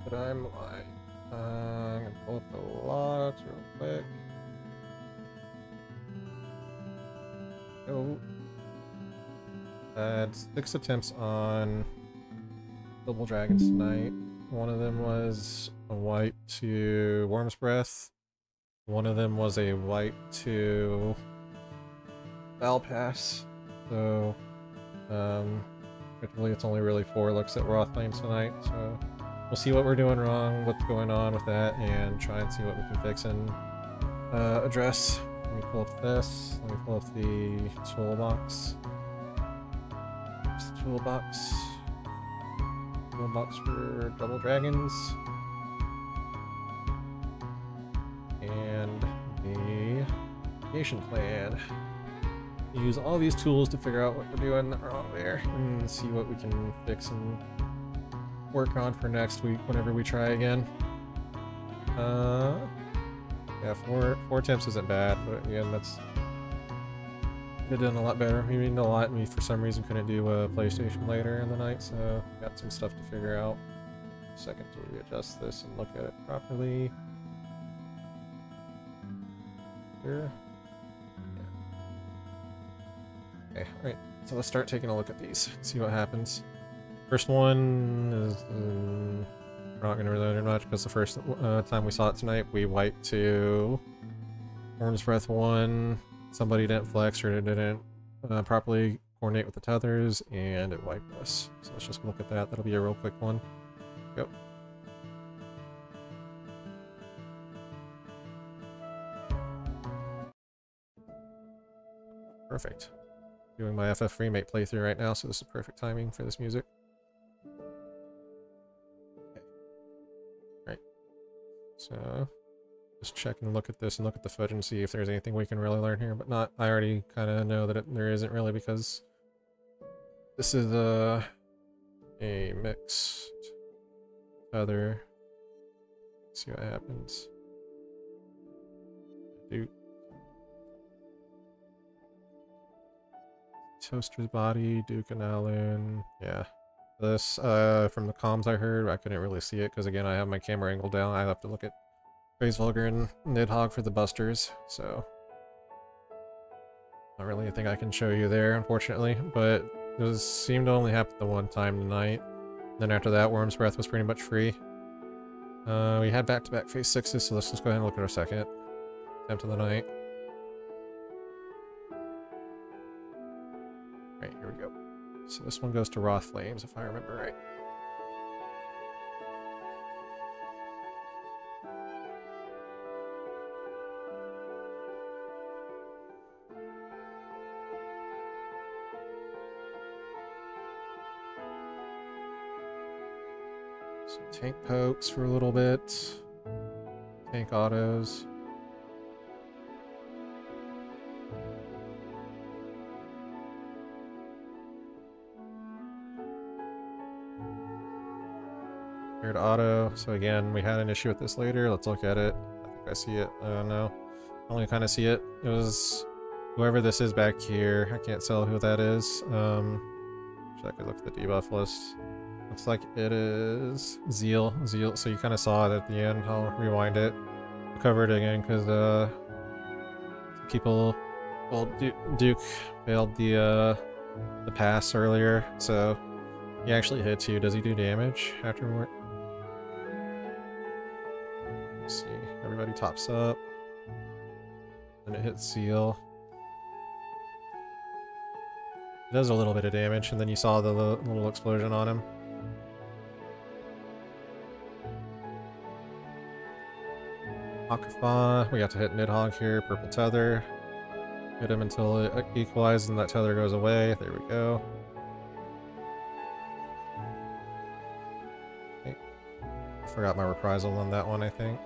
But I'm lying. I'm gonna pull up the logs real quick. Oh. Had 6 attempts on double dragons tonight. One of them was a wipe to Worm's Breath. One of them was a wipe to Val Pass. So, effectively it's only really 4 looks at Wroth Flames tonight, so we'll see what we're doing wrong, what's going on with that, and try and see what we can fix and address. Let me pull up this. Let me pull up the toolbox. There's the toolbox. Toolbox for double dragons. And the mitigation plan. Use all these tools to figure out what we're doing wrong there and see what we can fix and work on for next week whenever we try again. Yeah, four attempts isn't bad, but again, that's could have done a lot better. We mean a lot. We for some reason couldn't do a PlayStation later in the night, so got some stuff to figure out. Second to readjust this and look at it properly. Here. Yeah. Okay, alright. So let's start taking a look at these, see what happens. First one is we're not going to really learn much because the first time we saw it tonight, we wiped to Worm's Breath 1. Somebody didn't flex or didn't properly coordinate with the tethers, and it wiped us. So let's just look at that. That'll be a real quick one. Go. Perfect. Doing my FF remake playthrough right now, so this is perfect timing for this music. Okay. Right. So just check and look at this and look at the footage and see if there's anything we can really learn here, but not. I already kind of know that there isn't really, because this is a mixed other. See what happens. Dude. Toaster's body, Duke and Allen. Yeah. This, from the comms I heard, I couldn't really see it because, again, I have my camera angle down. I have to look at Grace Vulgar and Nidhogg for the busters, so not really anything I can show you there, unfortunately, but this seemed to only happen the one time tonight. Then after that, Worm's Breath was pretty much free. We had back-to-back phase 6s, so let's just go ahead and look at our second attempt of the night. Right, here we go. So this one goes to Wroth Flames, if I remember right. Some tank pokes for a little bit. Tank autos. Paired auto. So again, we had an issue with this later. Let's look at it. I think I see it. I don't know. I only kind of see it. It was whoever this is back here. I can't tell who that is. Wish I could look at the debuff list. Looks like it is Zeal. Zeal. So you kind of saw it at the end. I'll rewind it. I'll cover it again because people. Well, Duke failed the pass earlier, so he actually hits you. Does he do damage afterward? Let's see. Everybody tops up. And it hits Seal. It does a little bit of damage, and then you saw the little explosion on him. Akafa, we got to hit Nidhogg here. Purple tether. Hit him until it equalizes and that tether goes away. There we go. Okay. Forgot my reprisal on that one, I think.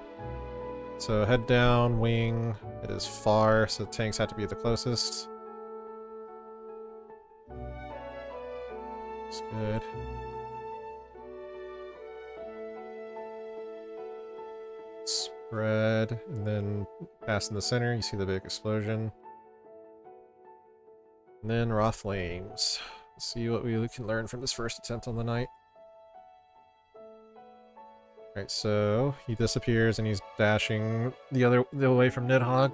So head down, wing. It is far, so tanks have to be the closest. That's good. Spread, and then pass in the center, you see the big explosion. And then Wroth Flames. Let's see what we can learn from this first attempt on the night. Alright, so he disappears and he's dashing the way from Nidhogg.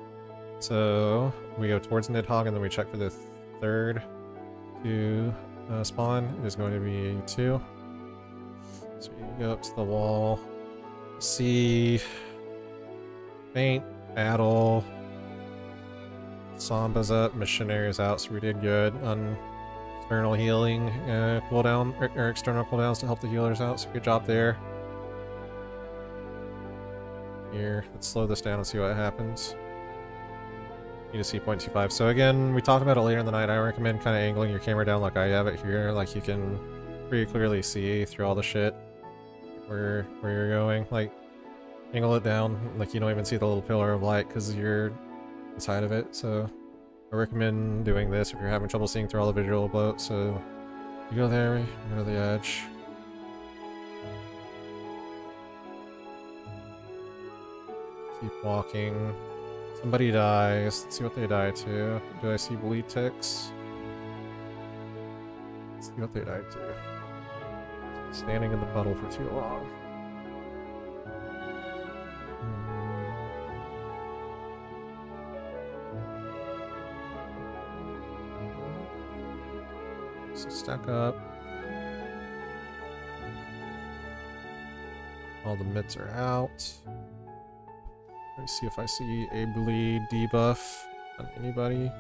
So we go towards Nidhogg and then we check for the third to spawn. It is going to be 2. So we go up to the wall. See Faint, Battle. Samba's up, Missionary's out, so we did good on external healing cooldown, or external cooldowns to help the healers out, so good job there. Here, let's slow this down and see what happens. Need to see 0.25. So again, we talked about it later in the night. I recommend kind of angling your camera down like I have it here, like you can pretty clearly see through all the shit where you're going. Like, angle it down, like you don't even see the little pillar of light because you're inside of it. So I recommend doing this if you're having trouble seeing through all the visual boats. So you go there, you go to the edge. Keep walking. Somebody dies. Let's see what they die to. Do I see bleed ticks? Let's see what they died to. Standing in the puddle for too long. So stack up. All the mitts are out. Let me see if I see a bleed debuff on anybody.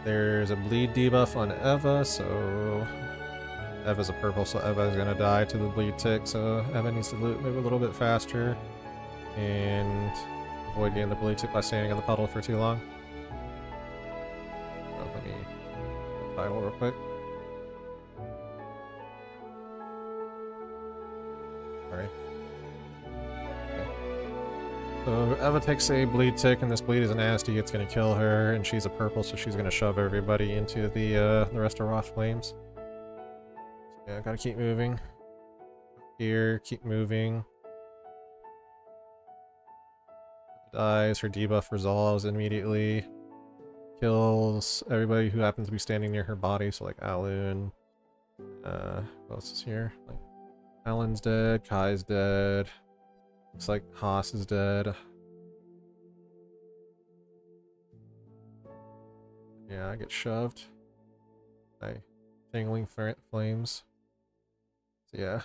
There's a bleed debuff on Eva, so Eva's a purple, so Eva is gonna die to the bleed tick, so Eva needs to move a little bit faster and avoid getting the bleed tick by standing in the puddle for too long. Oh, let me get the title real quick. Alright. Okay. So Eva takes a bleed tick, and this bleed is nasty. It's gonna kill her, and she's a purple, so she's gonna shove everybody into the rest of Wroth flames. So yeah, gotta keep moving. Here, keep moving. Dies, her debuff resolves immediately. Kills everybody who happens to be standing near her body, so like Alun. What else is here? Like, Alun's dead, Kai's dead. Looks like Haas is dead. Yeah, I get shoved by tingling flames. So yeah,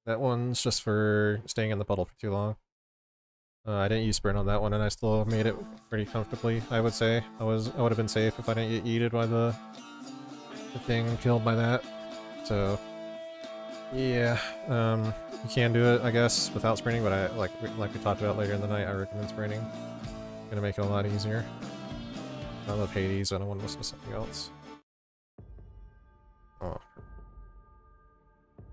that one's just for staying in the puddle for too long. I didn't use sprint on that one, and I still made it pretty comfortably, I would say. I would have been safe if I didn't get yeeted by the thing killed by that. So yeah, you can do it, I guess, without sprinting, but I like we talked about later in the night, I recommend sprinting. Gonna make it a lot easier. I love Hades, I don't want to listen to something else. Oh.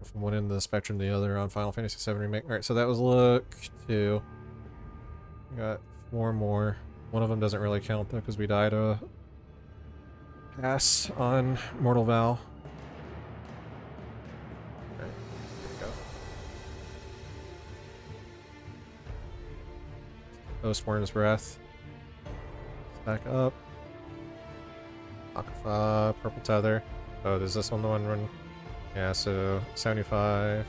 From one end of the spectrum to the other on Final Fantasy VII Remake. Alright, so that was look 2. We got 4 more. One of them doesn't really count though, because we died a pass on Mortal Vow. Okay, here we go. Oathworm's Breath. Back up. Akafa, Purple Tether. Oh, there's this one, the one run. Yeah, so 75.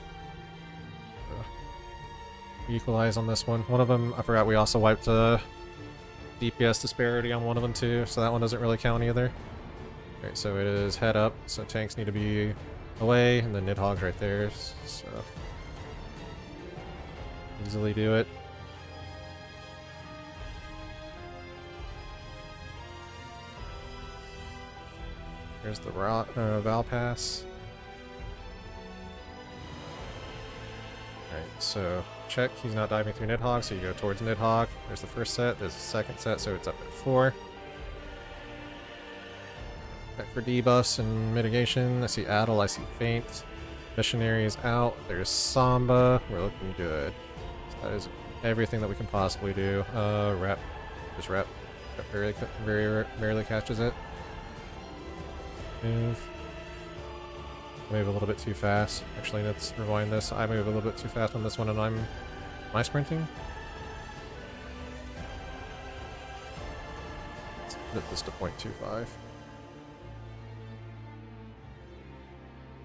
Equalize on this one. One of them, I forgot we also wiped DPS disparity on one of them too, so that one doesn't really count either. Alright, so it is head up, so tanks need to be away, and then Nidhogg's right there, so easily do it. There's the Val Pass. Alright, so check, he's not diving through Nidhogg, so you go towards Nidhogg. There's the first set, there's the second set, so it's up at 4. Check for debuffs and mitigation. I see Adel, I see Faint. Missionary is out. There's Samba. We're looking good. So that is everything that we can possibly do. Rep. Just rep. Rep very rarely catches it. Move. Move a little bit too fast. Actually, let's rewind this. I move a little bit too fast on this one, and am I sprinting? Let's flip this to 0.25.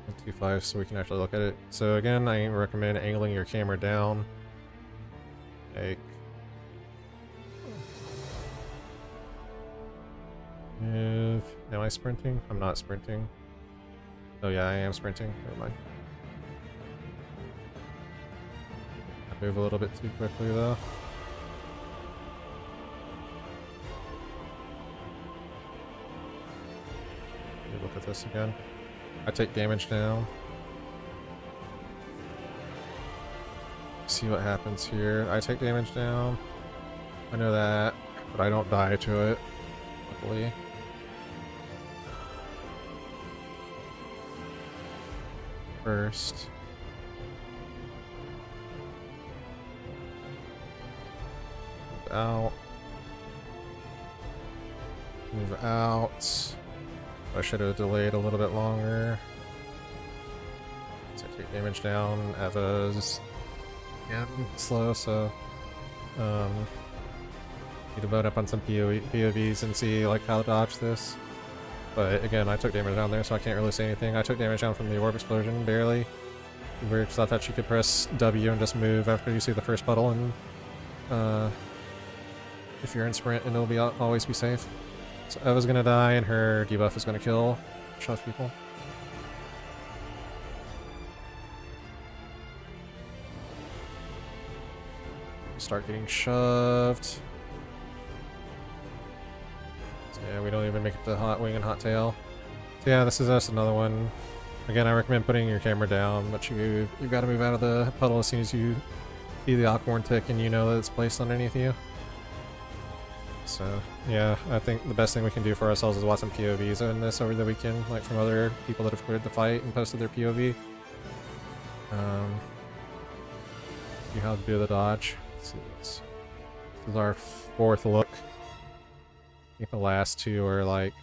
125 so we can actually look at it. So again, I recommend angling your camera down. Like, move. Am I sprinting? I'm not sprinting. Oh yeah, I am sprinting. Never mind. I move a little bit too quickly though. Let me look at this again. I take damage down. See what happens here. I take damage down. I know that, but I don't die to it, luckily. First. Move out. Move out. I should have delayed a little bit longer. So I take damage down. Eva's slow, so need to vote up on some POVs and see like how to dodge this. But again, I took damage down there, so I can't really say anything. I took damage down from the orb explosion, barely. Because I thought you could press W and just move after you see the first puddle, and if you're in sprint, and it'll be always be safe. So Eva's gonna die, and her debuff is gonna kill shove people. Start getting shoved. So yeah, we don't even make it to Hot Wing and Hot Tail. So yeah, this is just another one. Again, I recommend putting your camera down, but you've got to move out of the puddle as soon as you see the Aquaborn tick and you know that it's placed underneath you. So yeah, I think the best thing we can do for ourselves is watch some POVs in this over the weekend, like from other people that have cleared the fight and posted their POV. See how to do the dodge. Let's see this. This is our fourth look. I think the last two are like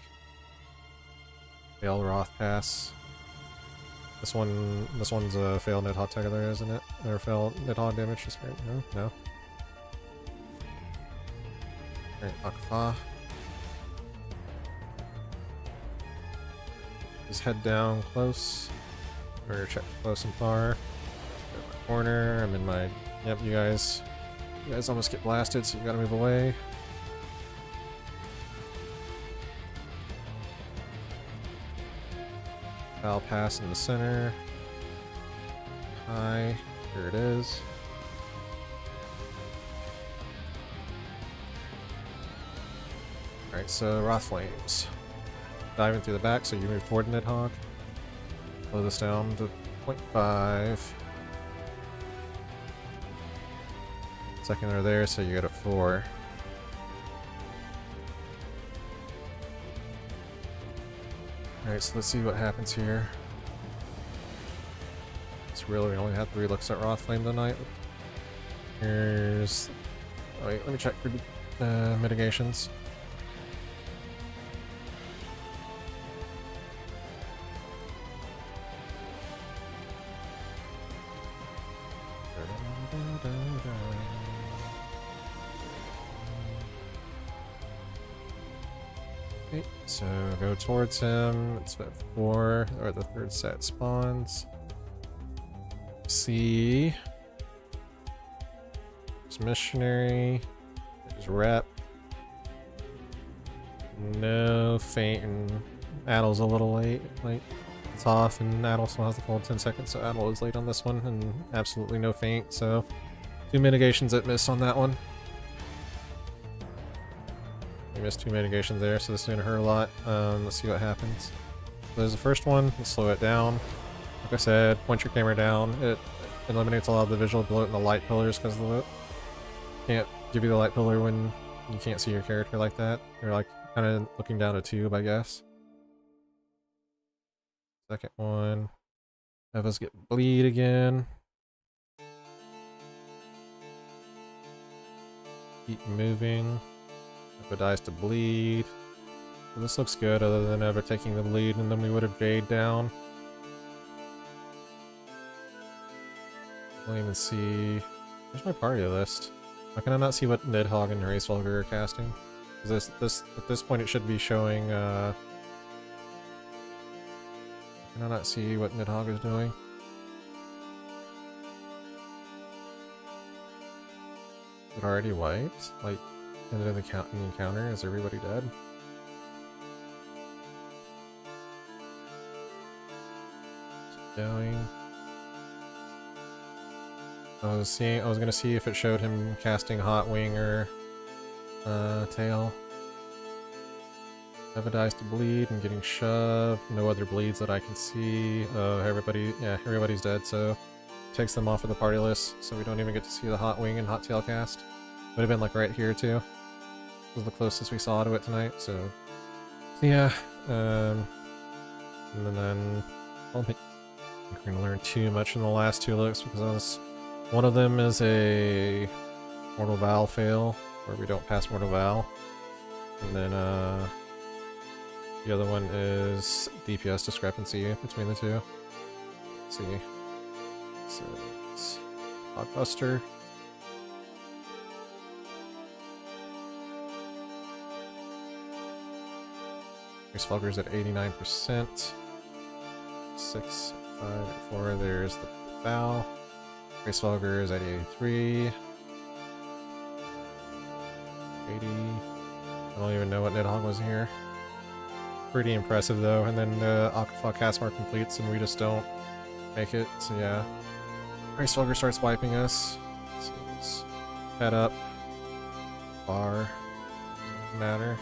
fail Wroth pass. This one's a fail Nidhogg Tether, isn't it? Or fail Nidhogg damage to spirit? No. Alright, Akfa. Just head down close. Or check close and far. Go in my corner. I'm in my. Yep, you guys almost get blasted, so you gotta move away. Foul pass in the center. High. Here it is. Alright, so Wroth Flames. Diving through the back, so you move toward Nidhogg. Slow this down to 0.5. Second are there, so you get a 4. Alright, so let's see what happens here. It's really, we only had 3 looks at Wroth Flame tonight. Here's... Oh wait, let me check for mitigations. Okay, so go towards him. It's at 4, or the third set spawns. See. There's missionary. There's rep. No faint, and Addle's a little late. Like, it's off, and Addle still has the full 10 seconds, so Addle is late on this one, and absolutely no faint, so 2 mitigations that miss on that one. We missed 2 mitigations there, so this is gonna hurt a lot. Let's see what happens. So there's the first one. Let's slow it down. Like I said, point your camera down. It eliminates a lot of the visual bloat and the light pillars because of it. Can't give you the light pillar when you can't see your character like that. You're like kind of looking down a tube, I guess. Second one. Have us get bleed again. Keep moving. Eva dies to bleed. So this looks good other than Eva taking the lead, and then we would have Jade down. I'll even see... Where's my party list? How can I not see what Nidhogg and Racewalker are casting? At this point it should be showing Can I not see what Nidhogg is doing? Is it already wiped? Like, ended of the encounter? Is everybody dead? Going. I was gonna see if it showed him casting Hot Wing or Tail. Eva dies to bleed and getting shoved. No other bleeds that I can see. Everybody's dead, so takes them off of the party list, so we don't even get to see the Hot Wing and Hot Tail cast. Would have been like right here too. This was the closest we saw to it tonight, so yeah. And then I don't think we're gonna learn too much in the last two looks because one of them is a Mortal Val fail, where we don't pass Mortal Val, and then the other one is DPS discrepancy between the two. Let's see. So it's Blockbuster. Racefolger's at 89%. 6, 5, 4. There's the Val. Racefolger is at 83. 80. I don't even know what Nidhogg was here. Pretty impressive though, and then the Aquafog Castmark completes and we just don't make it, so yeah. Racefolger starts wiping us. So let's head up. Bar. Doesn't matter.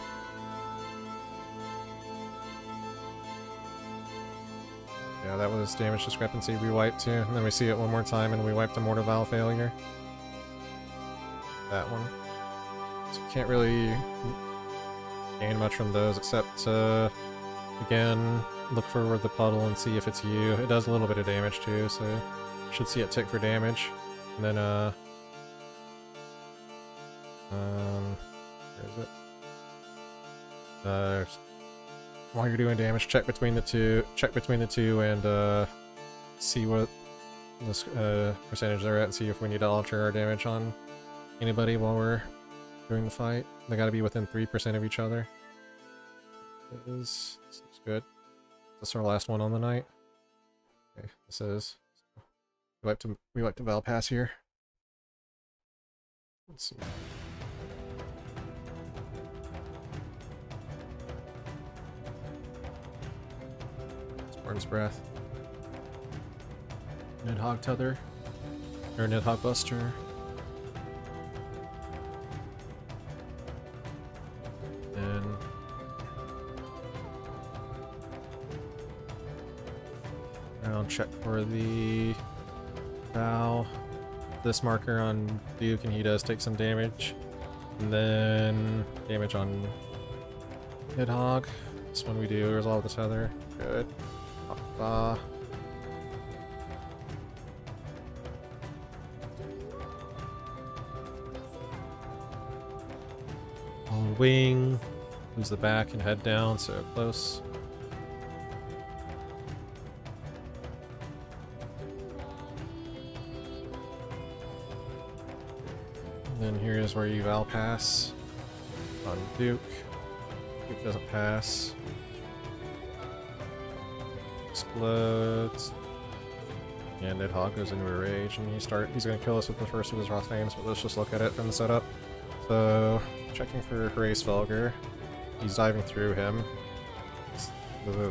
Yeah, that was damage discrepancy we wiped too, and then we see it one more time and we wiped a Mortal Val failure. That one. So can't really gain much from those except again, look for the puddle and see if it's you. It does a little bit of damage too, so you should see it tick for damage. And then where is it? While you're doing damage, check between the two and see what this percentage they're at and see if we need to alter our damage on anybody while we're doing the fight. They gotta be within 3% of each other. This looks good. This is our last one on the night. Okay, this is. We like to Val Pass here. Let's see. Spartan's Breath. Nidhogg Tether. Or Nidhogg Buster. And I'll check for the Val. This marker on Duke, and he does take some damage. And then damage on Nidhogg. This one we do resolve the tether. Good. On wing, lose the back and head down, so close. And then here's where you Val Pass on Duke. Duke doesn't pass. Explodes. And Nidhogg goes into a rage, and he's gonna kill us with the first of his Wroth Flames, but let's just look at it from the setup. So, checking for Racefolger. He's diving through him.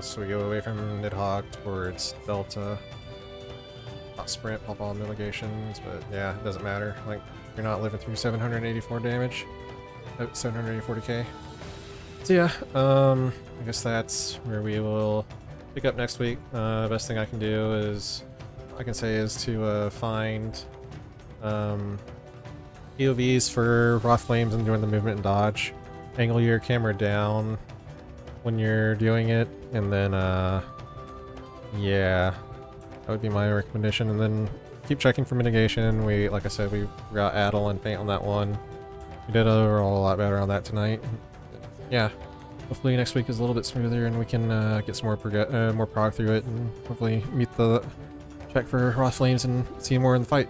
So we go away from Nidhogg towards Delta. Not sprint, pop all mitigations, but yeah, it doesn't matter. Like, you're not living through 784 damage. 740k. So yeah, I guess that's where we will pick up next week. Best thing I can do is, to find POVs for Wroth Flames and doing the movement and dodge. Angle your camera down when you're doing it, and then yeah, that would be my recommendation. And then keep checking for mitigation. Like I said, we got Addle and Faint on that one. We did overall a lot better on that tonight. Yeah. Hopefully next week is a little bit smoother and we can get some more prog through it and hopefully meet the check for Wroth Flames and see more in the fight.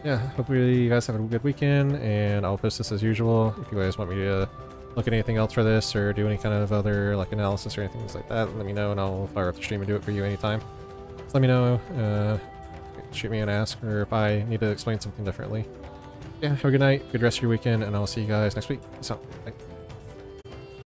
Yeah, hopefully you guys have a good weekend, and I'll post this as usual. If you guys want me to look at anything else for this or do any kind of other like analysis or anything like that, let me know and I'll fire up the stream and do it for you anytime. Just let me know, shoot me an ask, or if I need to explain something differently. Yeah, have a good night, good rest of your weekend, and I'll see you guys next week. Peace out. Bye.